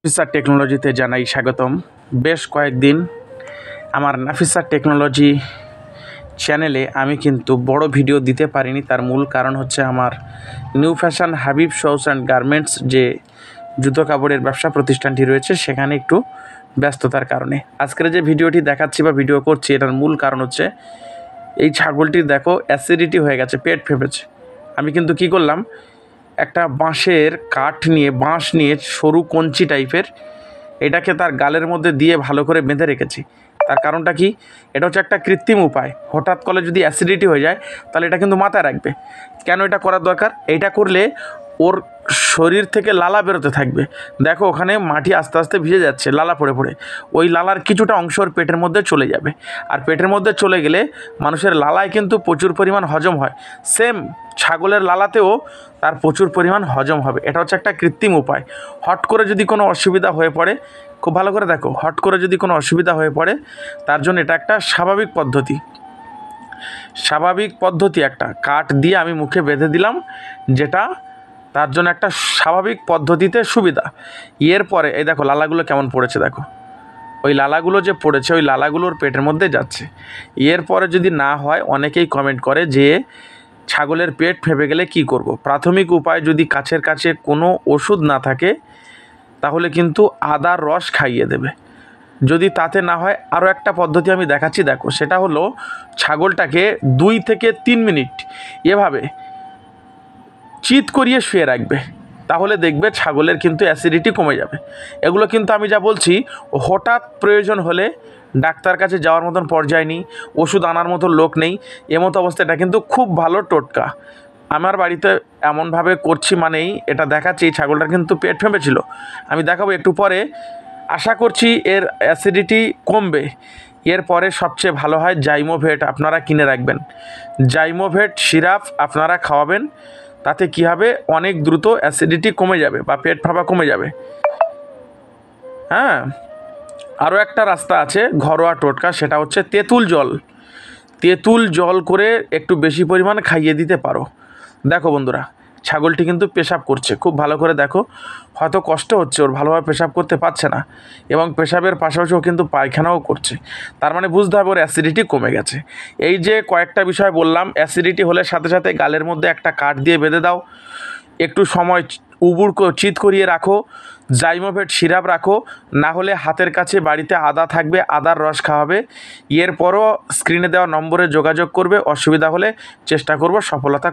নাফিসা টেকনোলজিতে জানাই স্বাগতম। বেশ কয়েকদিন আমার নাফিসা টেকনোলজি চ্যানেলে আমি কিন্তু বড় ভিডিও দিতে পারিনি। তার মূল কারণ হচ্ছে আমার new fashion Habib shoes and garments যে জুতো কাপড়ের ব্যবসা প্রতিষ্ঠানটি রয়েছে সেখানে একটু ব্যস্ততার কারণে আজকের যে ভিডিওটি দেখাচ্ছি বা ভিডিও করছি এটার মূল কারণ হচ্ছে এই ছাগলটির দেখো অ্যাসিডিটি হয়ে গেছে, পেট ফেপেছে। আমি কিন্তু কি করলাম, একটা বাঁশের কাঠ নিয়ে বাঁশ নিয়ে সরু কঞ্চি টাইপের এটাকে তার গালের মধ্যে দিয়ে ভালো করে বেঁধে রেখেছি। তার কারণটা কি, এটা হচ্ছে একটা কৃত্রিম উপায়। হঠাৎ করে যদি অ্যাসিডিটি হয়ে যায় তাহলে এটা কিন্তু মাথায় রাখবে। কেন এটা করার দরকার, এইটা করলে ওর শরীর থেকে লালা বেরোতে থাকবে। দেখো ওখানে মাটি আস্তে আস্তে ভিজে যাচ্ছে লালা পড়ে পড়ে, ওই লালার কিছুটা অংশ ওর পেটের মধ্যে চলে যাবে। আর পেটের মধ্যে চলে গেলে মানুষের লালায় কিন্তু প্রচুর পরিমাণ হজম হয়। সেম ছাগলের লালাতেও তার প্রচুর পরিমাণ হজম হবে। এটা হচ্ছে একটা কৃত্রিম উপায়। হট করে যদি কোনো অসুবিধা হয়ে পড়ে, খুব ভালো করে দেখো, হট করে যদি কোনো অসুবিধা হয়ে পড়ে তার জন্য এটা একটা স্বাভাবিক পদ্ধতি একটা কাঠ দিয়ে আমি মুখে বেঁধে দিলাম, যেটা তার জন্য একটা স্বাভাবিক পদ্ধতিতে সুবিধা। এরপরে এই দেখো লালাগুলো কেমন পড়েছে, দেখো ওই লালাগুলো যে পড়েছে ওই লালাগুলোর পেটের মধ্যে যাচ্ছে। এরপরে যদি না হয়, অনেকেই কমেন্ট করে যে ছাগলের পেট ফেপে গেলে কি করব। প্রাথমিক উপায়, যদি কাছে কোনো ওষুধ না থাকে তাহলে কিন্তু আদার রস খাইয়ে দেবে। যদি তাতে না হয় আরও একটা পদ্ধতি আমি দেখাচ্ছি, দেখো সেটা হলো ছাগলটাকে 2 থেকে 3 মিনিট এভাবে চিৎ করিয়ে শুয়ে রাখবে, তাহলে দেখবে ছাগলের কিন্তু অ্যাসিডিটি কমে যাবে। এগুলো কিন্তু আমি যা বলছি হঠাৎ প্রয়োজন হলে ডাক্তার কাছে যাওয়ার মতন পর্যায়ে নেই, ওষুধ আনার মতো লোক নেই, এমতো অবস্থা এটা কিন্তু খুব ভালো টোটকা। আমার বাড়িতে এমনভাবে করছি মানেই এটা দেখাচ্ছি। এই ছাগলটার কিন্তু পেট ফেঁপেছিল, আমি দেখাবো একটু পরে। আশা করছি এর অ্যাসিডিটি কমবে। এরপরে সবচেয়ে ভালো হয় জাইমোভেট আপনারা কিনে রাখবেন। জাইমোভেট সিরাপ আপনারা খাওয়াবেন, তাতে কী হবে, অনেক দ্রুত অ্যাসিডিটি কমে যাবে বা পেট ফাঁপা কমে যাবে। হ্যাঁ, আরও একটা রাস্তা আছে ঘরোয়া টোটকা, সেটা হচ্ছে তেঁতুল জল করে একটু বেশি পরিমাণ খাইয়ে দিতে পারো। দেখো বন্ধুরা, ছাগলটি কিন্তু পেশাব করছে, খুব ভালো করে দেখো, হয়তো কষ্ট হচ্ছে, ওর ভালোভাবে পেশাব করতে পারছে না, এবং পেশাবের পাশাপাশিও কিন্তু পায়খানাও করছে। তার মানে বুঝতে হবে ওর অ্যাসিডিটি কমে গেছে। এই যে কয়েকটা বিষয় বললাম, অ্যাসিডিটি হলে সাথে সাথে গালের মধ্যে একটা কাঠ দিয়ে বেঁধে দাও, একটু সময় চিৎ করিয়ে রাখো, জাইমোভেট সিরাপ রাখো, না হলে হাতের কাছে বাড়িতে আদা থাকবে, আদার রস খাওয়াবে। এরপরও স্ক্রিনে দেওয়া নম্বরে যোগাযোগ করবে, অসুবিধা হলে চেষ্টা করব সফলতা